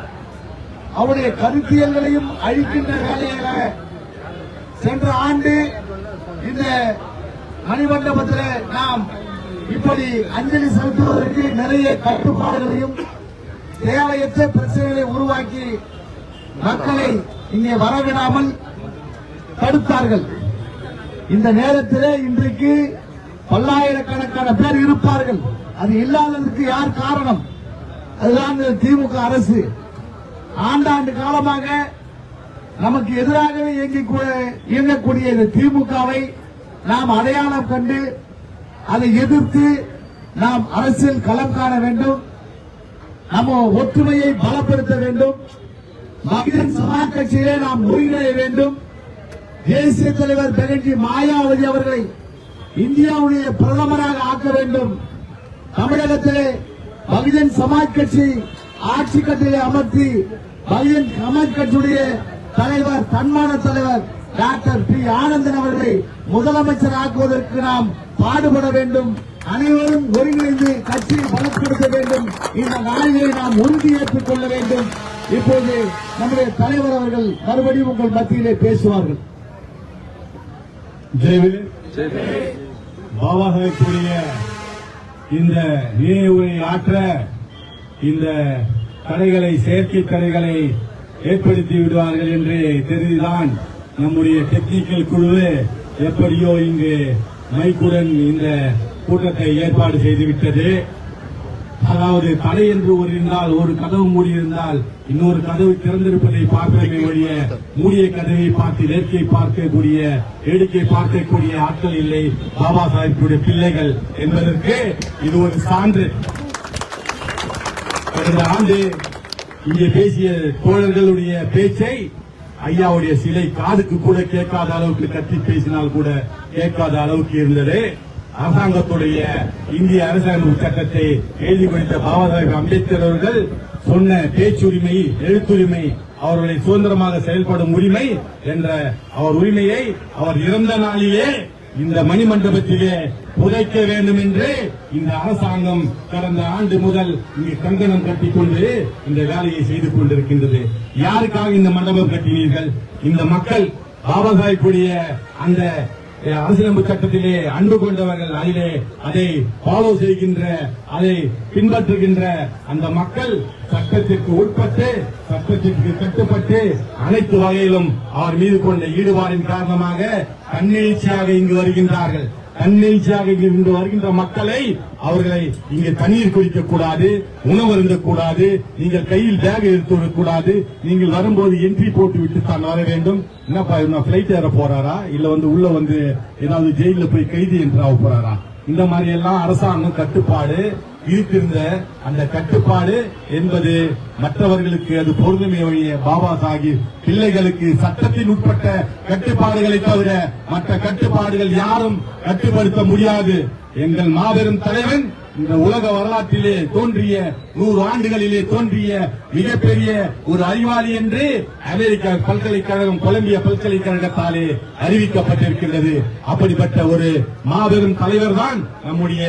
அவருடைய கருத்தியல்களையும் அழிக்கின்ற வேலையாக சென்ற ஆண்டு இந்த மணிமண்டபத்தில் நாம் இப்படி அஞ்சலி செலுத்துவதற்கு நிறைய கட்டுப்பாடுகளையும் தேவையற்ற பிரச்சனைகளை உருவாக்கி மக்களை இங்கே வரவிடாமல் தடுத்தார்கள். இந்த நேரத்தில் இன்றைக்கு பல்லாயிரக்கணக்கான பேர் இருப்பார்கள். அது இல்லாததற்கு யார் காரணம்? அதுதான் திமுக அரசு. ஆண்டாண்டு காலமாக நமக்கு எதிராகவே இயங்கக்கூடிய இந்த திமுகவை நாம் அடையாளம் கண்டு அதை எதிர்த்து நாம் அரசியல் களம் காண வேண்டும். நம்ம ஒற்றுமையை பலப்படுத்த வேண்டும். பகுஜன் சமாஜ் கட்சியிலே நாம் ஒருங்கிணைய வேண்டும். தேசிய தலைவர் பெனர்ஜி மாயாவதி அவர்களை இந்தியாவுடைய பிரதமராக ஆக்க வேண்டும். தமிழகத்திலே பகுஜன் சமாஜ் கட்சி ஆட்சி கட்டிலே அமர்த்தி பகுஜன் சமாஜ் கட்சியுடைய தலைவர் தன்மான தலைவர் டாக்டர் பி ஆனந்தன் அவர்களை முதலமைச்சர் ஆக்குவதற்கு நாம் பாடுபட வேண்டும். அனைவரும் ஒருங்கிணைந்து கட்சியை பலப்படுத்த வேண்டும். இந்த நாளிலே நாம் உறுதியேற்றுக் கொள்ள வேண்டும். இப்போது நம்முடைய தலைவர் அவர்கள் மறுபடியும் உங்கள் மத்தியிலே பேசுவார்கள். பாபா சாஹேப் இந்த நினைவுரை ஆற்ற இந்த தடைகளை செயற்கை தடைகளை ஏற்படுத்தி விடுவார்கள் என்று தெரிந்துதான் நம்முடைய டெக்னிக்கல் குழு எப்படியோ இங்கு மைக்குடன் இந்த கூட்டத்தை ஏற்பாடு செய்துவிட்டது. அதாவது தடை என்று ஒரு இருந்தால் ஒரு கதவு மூடியிருந்தால் இன்னொரு கதவு திறந்திருப்பதை பார்க்கவே ஒழிய மூடிய கதவை பார்த்து வேட்கை பார்க்கக்கூடிய வேடிக்கை பார்க்கக்கூடிய ஆட்கள் இல்லை பாபா சாஹேபுடைய பிள்ளைகள் என்பதற்கு இது ஒரு சான்று. கடந்த ஆண்டு இங்கே பேசிய தோழர்களுடைய பேச்சை ஐயாவுடைய சிலை காதுக்கு கூட கேட்காத அளவுக்கு கத்தி பேசினால் கூட கேட்காத அளவுக்கு இருந்தது. அரசாங்கத்துடைய இந்திய அரசியலமைப்பு சட்டத்தை எழுதி படித்த பாபா சாஹேப் அம்பேத்கர் அவர்கள் சொன்ன பேச்சுரிமை, எழுத்துரிமை, அவர்களை சுதந்திரமாக செயல்படும் உரிமை என்ற அவர் உரிமையை அவர் இறந்த நாளிலே இந்த மணிமண்டபத்திலே புதைக்க வேண்டும் என்று இந்த அரசாங்கம் கடந்த ஆண்டு முதல் இங்கு கங்கணம் கட்டிக்கொண்டு இந்த வேலையை செய்து கொண்டிருக்கின்றது. யாருக்காக இந்த மண்டபம் கட்டினீர்கள்? இந்த மக்கள் பாபா சாஹேபுடைய அந்த அரசியலமைப்பு சட்டத்திலே அன்பு கொண்டவர்கள், அதிலே அதை ஃபாலோ செய்கின்ற, அதை பின்பற்றுகின்ற அந்த மக்கள் சட்டத்திற்கு உட்பட்டு சட்டத்திற்கு கட்டுப்பட்டு அனைத்து வகையிலும் அவர் மீது கொண்ட ஈடுபாடின் காரணமாக தன்னெழுச்சியாக இங்கு வருகின்றார்கள். தன்னெழுச்சியாக இங்கு வருகின்ற மக்களை அவர்களை இங்கே தண்ணீர் குடிக்க கூடாது, உணவு அருந்தக்கூடாது, நீங்கள் கையில் பேக் எடுத்து வரக்கூடாது, நீங்கள் வரும்போது என்ட்ரி போட்டு விட்டு தான் வர வேண்டும். என்னப்பா பிளைட் ஏற போறாரா இல்ல உள்ள ஏதாவது ஜெயில போய் கைது என்று போறாரா? இந்த மாதிரி எல்லாம் அரசாங்கம் கட்டுப்பாடு இருக்கின்ற அந்த கட்டுப்பாடு என்பது மற்றவர்களுக்கு அது பொருந்துமே ஒழிய பாபா சாஹிப் பிள்ளைகளுக்கு சட்டத்தின் உட்பட்ட கட்டுப்பாடுகளை தவிர மற்ற கட்டுப்பாடுகள் யாரும் கட்டுப்படுத்த முடியாது. எங்கள் மாபெரும் தலைவன் இந்த உலக வரலாற்றிலே தோன்றிய 100 ஆண்டுகளிலே தோன்றிய மிகப்பெரிய ஒரு அறிவாளி என்று அமெரிக்கா பல்கலைக்கழகம், கொலம்பியா பல்கலைக்கழகத்தாலே அறிவிக்கப்பட்டிருக்கின்றது. அப்படிப்பட்ட ஒரு மாபெரும் தலைவர் தான் நம்முடைய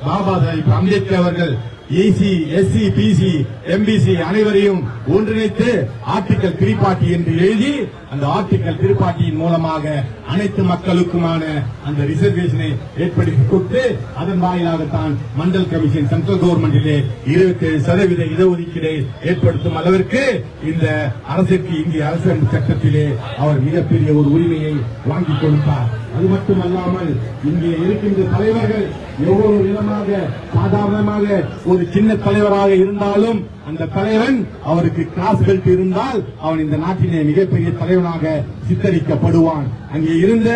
பாபா சாஹேப் அம்பேத்கர் அவர்கள். ஏசி, எஸ்சி, பிசி, எம்பிசி அனைவரையும் ஒன்றிணைத்து ஆர்டிகல் 340 என்று எழுதி அந்த ஆர்டிகல் 340 மூலமாக அனைத்து மக்களுக்குமான அந்த ரிசர்வேஷனை ஏற்படுத்தி கொடுத்து அதன் வாயிலாகத்தான் மண்டல் கமிஷன் சென்ட்ரல் கவர்மெண்டிலே 27% இடஒதுக்கீடை ஏற்படுத்தும் அளவிற்கு இந்த அரசுக்கு இந்திய அரசியல் சட்டத்திலே அவர் மிகப்பெரிய ஒரு உரிமையை வாங்கிக் கொடுத்தார். அது மட்டுமல்லாமல் இங்கே இருக்கின்ற தலைவர்கள் எவ்வளவு விதமாக சாதாரணமாக ஒரு சின்ன தலைவராக இருந்தாலும் அந்த தலைவன் அவருக்கு கிளாஸ் பெல்ட் இருந்தால் அவன் இந்த நாட்டிலே மிகப்பெரிய தலைவனாக சித்தரிக்கப்படுவான். அங்கே இருந்த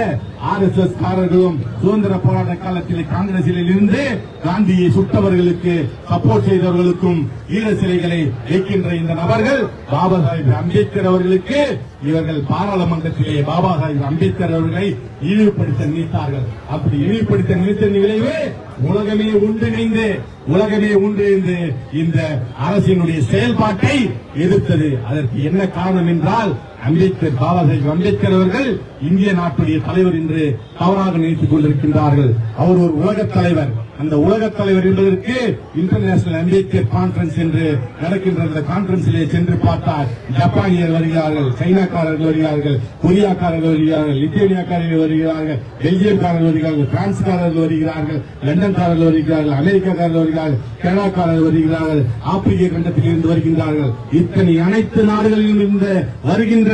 RSS காரர்களும் சுதந்திர போராட்ட காலத்தில் காங்கிரசில் இருந்து காந்தியை சுட்டவர்களுக்கு சப்போர்ட் செய்தவர்களுக்கும் ஈர சிலைகளை வைக்கின்ற இந்த நபர்கள் பாபா சாஹேப் அம்பேத்கர் அவர்களுக்கு இவர்கள் பாராளுமன்றத்திலே பாபா சாஹேப் அம்பேத்கர் அவர்களை இழிவுபடுத்த நினைத்தார்கள். அப்படி இழிவுபடுத்த நினைத்த விளைவு உலகமே ஒன்றிணைந்து இந்த அரசினுடைய செயல்பாட்டை எதிர்த்தது. அதற்கு என்ன காரணம் என்றால் அம்பேத்கர், பாபா சாஹேப் அம்பேத்கர் அவர்கள் இந்திய நாட்டுடைய தலைவர் என்று தவறாக நினைத்துக் கொண்டிருக்கின்றார்கள். அவர் ஒரு உலகத் தலைவர். அந்த உலகத் தலைவர் என்பதற்கு இன்டர்நேஷனல் அம்பேத்கர் கான்பரன்ஸ் என்று நடக்கின்ற அந்த கான்பரன்ஸிலே சென்று பார்த்தால் ஜப்பானியர் வருகிறார்கள், சைனாக்காரர்கள் வருகிறார்கள், கொரியாக்காரர்கள் வருகிறார்கள், லித்துவேனியாக்காரர்கள் வருகிறார்கள், பெல்ஜியம்காரர்கள் வருகிறார்கள், பிரான்ஸ்காரர்கள் வருகிறார்கள், லண்டன்காரர்கள் வருகிறார்கள், அமெரிக்காக்காரர்கள் வருகிறார்கள், கனடாக்காரர்கள் வருகிறார்கள், ஆப்பிரிக்க கண்டத்தில் இருந்து வருகின்றார்கள். இத்தனை அனைத்து நாடுகளிலும் இருந்து வருகின்ற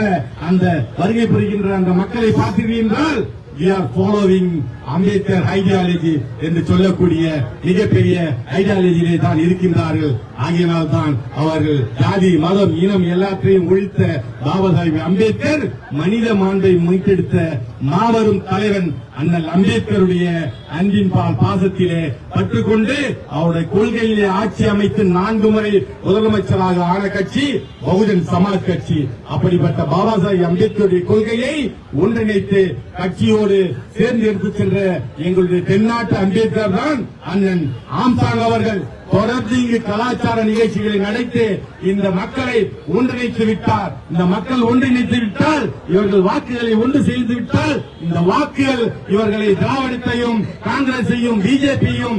அந்த வருகை புரிகின்ற அந்த மக்களை பார்த்தீர்கள் என்றால் we are following Ambedkar ideology என்று சொல்லக்கூடிய மிகப்பெரிய ஐடியாலஜியிலே தான் இருக்கின்றார்கள். ஆகியனால் தான் அவர்கள் ஜாதி, மதம், இனம் எல்லாத்தையும் ஒழித்த பாபா சாஹேப் அம்பேத்கர் மனித மாண்பை மீட்டெடுத்த மாபெரும் தலைவன். அண்ணல் அம்பேத்கருடைய அன்பின் பால் பாசத்திலே பற்றுக்கொண்டு அவருடைய கொள்கையிலே ஆட்சி அமைத்து 4 முறை முதலமைச்சராக ஆன கட்சி பகுஜன் சமாஜ் கட்சி. அப்படிப்பட்ட பாபா சாஹேப் அம்பேத்கருடைய கொள்கையை ஒன்றிணைத்து கட்சியோடு சேர்ந்து எடுத்து சென்ற எங்களுடைய தென்னாட்டு அம்பேத்கர் தான் அண்ணன் ஆம்சாங் அவர்கள். தொடர்ந்து இங்கு கலாச்சார நிகழ்ச்சிகளை நடத்தி இந்த மக்களை ஒன்றிணைத்து விட்டார். இந்த மக்கள் ஒன்றிணைத்து விட்டால், இவர்கள் வாக்குகளை ஒன்று செய்து விட்டால், இந்த வாக்குகள் இவர்களை திராவிடத்தையும் காங்கிரஸையும் பிஜேபியும்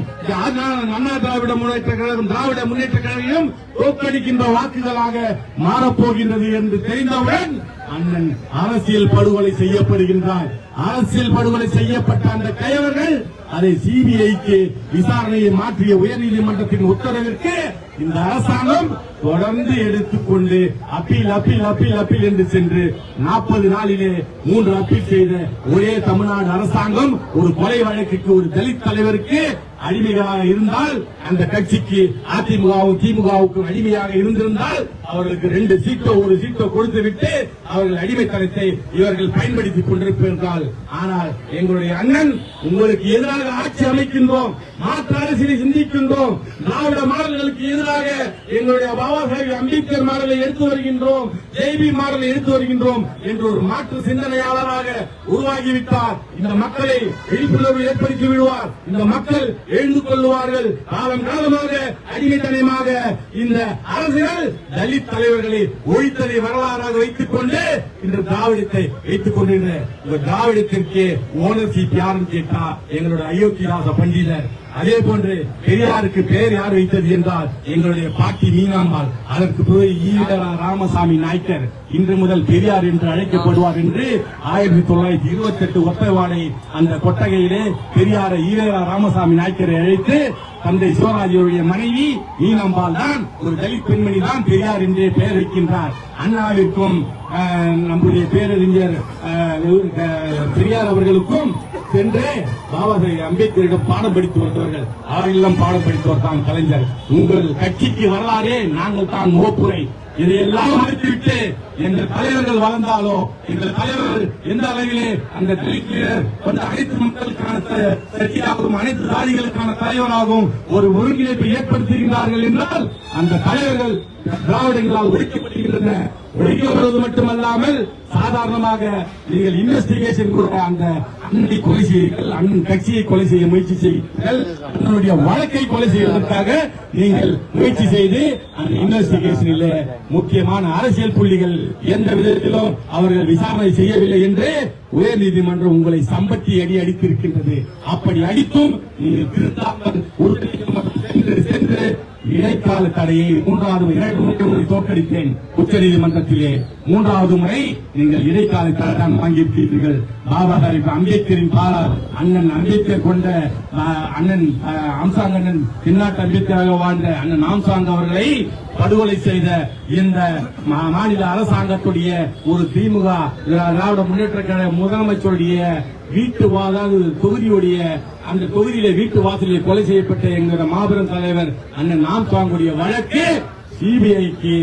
அண்ணா திராவிட முன்னேற்ற கழகம், திராவிட முன்னேற்ற கழகம் தோற்கடிக்கின்ற வாக்குகளாக மாறப்போகின்றது என்று தெரிந்தவுடன் அண்ணன் அரசியல் படுகொலை செய்யப்படுகின்றார். அரசியல் படுகொலை செய்யப்பட்ட அந்த கயவர்கள் அதை சிபிஐக்கு விசாரணையை மாற்றிய உயர்நீதிமன்றத்தின் உத்தரவிற்கு இந்த அரசாங்கம் தொடர்ந்து எடுத்துக்கொண்டு அப்பீல் என்று சென்று 40 நாளிலே 3 அப்பீல் செய்த ஒரே தமிழ்நாடு அரசாங்கம் ஒரு கொலை வழக்குக்கு ஒரு தலித் தலைவருக்கு அடிமைகளாக இருந்தால், அந்த கட்சிக்கு அதிமுகவும் திமுகவுக்கும் அடிமையாக இருந்திருந்தால் அவர்களுக்கு 2 சீட்டோ 1 சீட்டோ கொடுத்துவிட்டு அவர்கள் அடிமைத்தனத்தை இவர்கள் பயன்படுத்திக் கொண்டிருப்பார்கள். ஆனால் எங்களுடைய அண்ணன், உங்களுக்கு எதிராக ஆட்சி அமைக்கின்றோம், மாற்று அரசியலை சிந்திக்கின்றோம், திராவிட மாடல்களுக்கு எதிராக எங்களுடைய பாபா சாஹேப் அம்பேத்கர் மாடலை எடுத்து வருகின்றோம், ஜேபி மாடலை எடுத்து வருகின்றோம் என்று ஒரு மாற்று சிந்தனையாளராக உருவாகிவிட்டார். இந்த மக்களை விழிப்புணர்வு ஏற்படுத்தி விடுவார். இந்த மக்கள் எழுந்து கொள்வார்கள். காலம் காலமாக அடிமைத்தனமாக இந்த அரசுகள் தலித் தலைவர்களை ஒழித்ததை வரலாறாக வைத்துக் கொண்டு இன்று திராவிடத்தை வைத்துக் கொண்டிருந்த திராவிடத்திற்கு ஓனர்ஷிப் யாருன்னு கேட்டா எங்களுடைய அயோத்திதாச பண்டிதர். அதே போன்று பெரியாருக்கு பெயர் யார் வைத்தது என்றால் எங்களுடைய பாட்டி மீனாம்பாள். அதற்கு பிறகு ஈவேரா ராமசாமி நாய்க்கர் இன்று முதல் பெரியார் என்று அழைக்கப்படுவார் என்று 1928 ஒத்தவாடை அந்த கொட்டகையிலே பெரியாரை ஈவேரா ராமசாமி நாய்க்கரை அழைத்து தந்தை சிவராஜுடைய மனைவி மீனாம்பாள் தான் ஒரு தலித் பெண்மணி தான் பெரியார் என்றே பெயர் வைக்கின்றார். அண்ணாவிற்கும் நம்முடைய பேரறிஞர் பெரியார் அவர்களுக்கும் சென்று பாபா சாஹேப் அம்பேத்கரிடம் பாடம் படித்து வந்தவர்கள். அவரெல்லாம் பாடம் படித்தவர் தான் கலைஞர். உங்கள் கட்சிக்கு வரலாறே நாங்கள் தான் முகப்புரை. இதையெல்லாம் மறுத்துவிட்டு எங்கள் தலைவர்கள் வளர்ந்தாலோ, எங்கள் தலைவர்கள் எந்த அளவிலே அந்த அனைத்து மக்களுக்கான சக்தியாகவும் அனைத்து சாதிகளுக்கான தலைவராகவும் ஒரு ஒருங்கிணைப்பை ஏற்படுத்துகிறார்கள் என்றால் அந்த தலைவர்கள் திராவிடங்களால் ஒழிக்கப்படுகின்றன. ஒழிக்கப்படுவது மட்டுமல்லாமல் சாதாரணமாக நீங்கள் இன்வெஸ்டிகேஷன் கூட அந்த அண்ணனை கொலை செய்யுங்கள், அண்ணன் கட்சியை கொலை செய்ய முயற்சி செய்யுங்கள், அண்ணனுடைய வழக்கை கொலை செய்வதற்காக நீங்கள் முயற்சி செய்து அந்த இன்வெஸ்டிகேஷனில் முக்கியமான அரசியல் புள்ளிகள் எந்த விதத்திலும் அவர்கள் விசாரணை செய்யவில்லை என்று உயர்நீதிமன்றம் உங்களை சம்பட்டி அடி அடித்திருக்கின்றது. அப்படி அடித்தும் நீங்கள் திருத்தாமல் சென்று இடைக்கால தடையை 2 முறை தோற்கடித்தேன். உச்சநீதிமன்றத்திலே 3வது முறை நீங்கள் இடைக்கால தடை தான் வாங்கியிருக்கிறீர்கள். பாபா சாஹேப் அம்பேத்கரின் பாலார் அண்ணன் அம்பேத்கர் கொண்ட அண்ணன் ஆம்சாங் அண்ணன் தென்னாட்டு அம்பேத்கராக வாழ்ந்த அண்ணன் ஆம்சாங் அவர்களை படுகொலை செய்த இந்த மாநில அரசாங்கத்துடைய ஒரு திமுக திராவிட முன்னேற்ற கழக முதலமைச்சருடைய வீட்டு தொகுதியுடைய அந்த தொகுதியில வீட்டு வாசலில் கொலை செய்யப்பட்ட எங்களுடைய மாபெரும் தலைவர் அண்ணன் ஆம்சாங்குடைய வழக்கு சிபிஐக்கு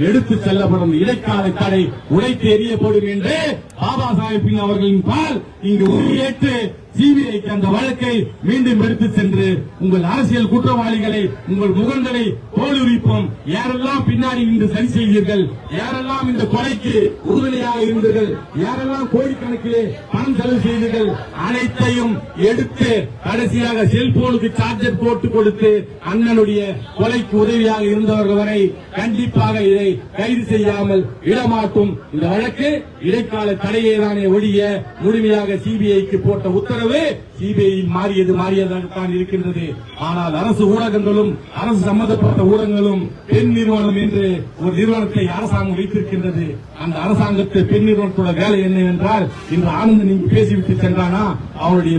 எடுத்து செல்லப்படும். இடைக்கால தடை உடைத்து எறியப்படும் என்று பாபா சாஹேப் அவர்களின் பால் இங்கு உறுதியேற்று சிபிஐக்கு அந்த வழக்கை மீண்டும் எடுத்து சென்று உங்கள் அரசியல் குற்றவாளிகளை, உங்கள் முகங்களை தோலுரிப்போம். யாரெல்லாம் பின்னாடி இன்று சரி செய்தீர்கள், யாரெல்லாம் இந்த கொலைக்கு உறுதுணையாக இருந்தீர்கள், யாரெல்லாம் கோடிக்கணக்கிலே பணம் செலவு செய்தீர்கள், அனைத்தையும் எடுத்து கடைசியாக செல்போனுக்கு சார்ஜர் போட்டு கொடுத்து அண்ணனுடைய கொலைக்கு உதவியாக இருந்தவர்கள் வரை கண்டிப்பாக இதை கைது செய்யாமல் விடமாட்டும். இந்த வழக்கு இடைக்கால தடையை தானே ஒழிய முழுமையாக சிபிஐக்கு போட்ட உத்தரவு சிபிஐயில் மாறியதாக இருக்கின்றது. ஆனால் அரசு ஊடகங்களும் அரசு சம்பந்தப்பட்ட ஊடகங்களும் பெண் நிறுவனம் என்று ஒரு நிறுவனத்தை அரசாங்கம் வைத்திருக்கின்றது. அந்த அரசாங்கத்தை பெண் நிறுவனத்தோட வேலை என்னவென்றால், இன்று ஆனந்த் நீங்க பேசிவிட்டு சென்றானா அவனுடைய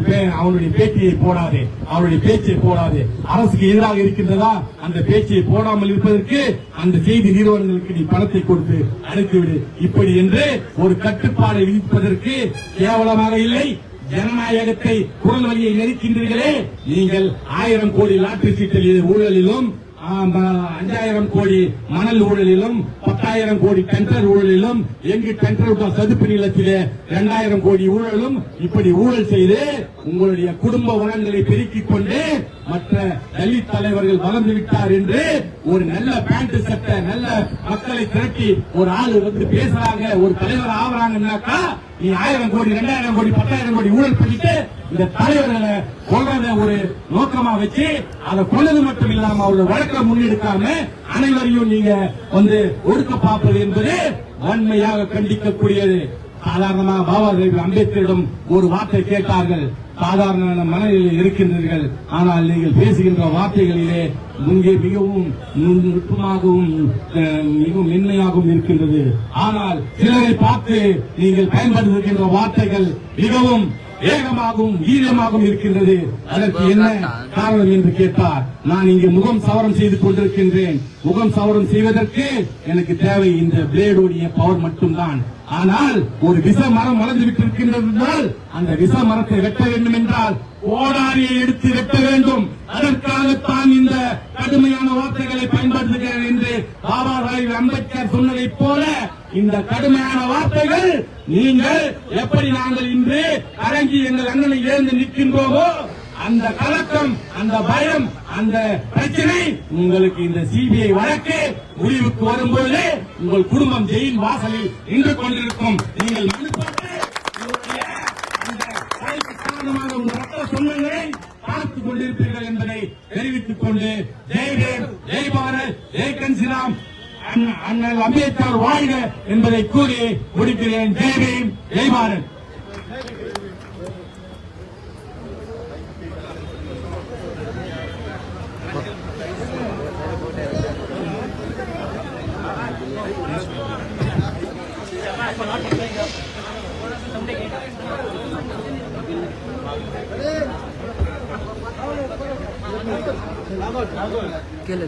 பேட்டியை போடாதே, அவனுடைய பேச்சை போடாதே. அரசுக்கு எதிராக இருக்கின்றதா அந்த பேச்சை போடாமல் இருப்பதற்கு அந்த செய்தி நிறுவனங்களுக்கு நீ பணத்தை கொடுத்து அழைத்துவிடு. இப்படி என்று ஒரு கட்டுப்பாடை விதிப்பதற்கு கேவலமாக இல்லை. ஜனநாயகத்தை குரல் வழியை நெருக்கின்றீர்களே. நீங்கள் 1000 கோடி லாட்டரி சீட்டில் ஊழலிலும், 5000 கோடி மணல் ஊழலிலும், 10,000 கோடி டெண்டர் ஊழலிலும், எங்கு டெண்டர் சதுப்பு நிலத்திலே 2000 கோடி ஊழலும், இப்படி ஊழல் செய்து உங்களுடைய குடும்ப வளங்களை பெருக்கிக் கொண்டு மற்ற தலித் தலைவர்கள் வளர்ந்து விட்டார் என்று ஒரு நல்ல பேண்ட் சட்டை, நல்ல மக்களை திரட்டி ஒரு ஆள் வந்து பேசுறாங்க, ஒரு தலைவர் ஆவறாங்கன்னாக்கா நீ 1000 கோடி 2000 கோடி 10,000 கோடி ஊழல் பண்ணிட்டு இந்த தலைவர்களை கொள்றத ஒரு நோக்கமா வச்சு அதை கொள்ளது மட்டும் இல்லாம அவருடைய வழக்கை முன்னெடுக்காம அனைவரையும் நீங்க வந்து ஒடுக்க பார்ப்பது என்பது வன்மையாக கண்டிக்கக்கூடியது. சாதாரணமாக பாபா சாஹேப் அம்பேத்கரிடம் ஒரு வார்த்தை கேட்டார்கள். சாதாரண மனநிலையில் இருக்கின்றீர்கள், ஆனால் நீங்கள் பேசுகின்ற வார்த்தைகளிலே இங்கே மிகவும் நுட்பமாகவும் மிகவும் மென்மையாகவும் இருக்கின்றது. ஆனால் சிலரை பார்த்து நீங்கள் பயன்படுத்துகின்ற வார்த்தைகள் மிகவும் வேகமாகவும் வீரமாகவும் இருக்கின்றது. அதற்கு என்ன காரணம் என்று கேட்டார். நான் இங்கே முகம் சவரம் செய்து கொண்டிருக்கின்றேன். முகம் சவரம் செய்வதற்கு எனக்கு தேவை இந்த பிளேடுடைய பவர் மட்டும்தான். ஆனால் ஒரு விச மரம் வளர்ந்து விட்டிருக்கின்றால் அந்த விச மரத்தை வெட்ட வேண்டும் என்றால் கோடாரியை எடுத்து வெட்ட வேண்டும். அதற்காகத்தான் இந்த கடுமையான வார்த்தைகளை பயன்படுத்துகிறேன் என்று பாபா சாஹேப் அம்பேத்கர் சொன்னதைப் போல இந்த கடுமையான வார்த்தைகள் நீங்கள் எப்படி நாங்கள் இன்று அரங்கி எங்கள் அண்ணனை இழந்து நிற்கின்றோமோ அந்த கலக்கம், அந்த பயம், அந்த பிரச்சனை உங்களுக்கு இந்த சிபிஐ வழக்கு முடிவுக்கு வரும்போது உங்கள் குடும்பம் ஜெயில் வாசலில் நின்று கொண்டிருக்கும். நீங்கள் காரணமாக உங்கள் ரத்த சொந்தங்களை பார்த்துக் கொண்டிருப்பீர்கள் என்பதை தெரிவித்துக் கொண்டு ஜெய்தேவ், ஜெய் பாரத், ஜெய் கன்சிராம், அண்ணல் அம்பேத்கர் வாழ்க என்பதை கூறி முடிக்கிறேன். ஜெய் பீம், ஜெய் பாரத். ¿Qué le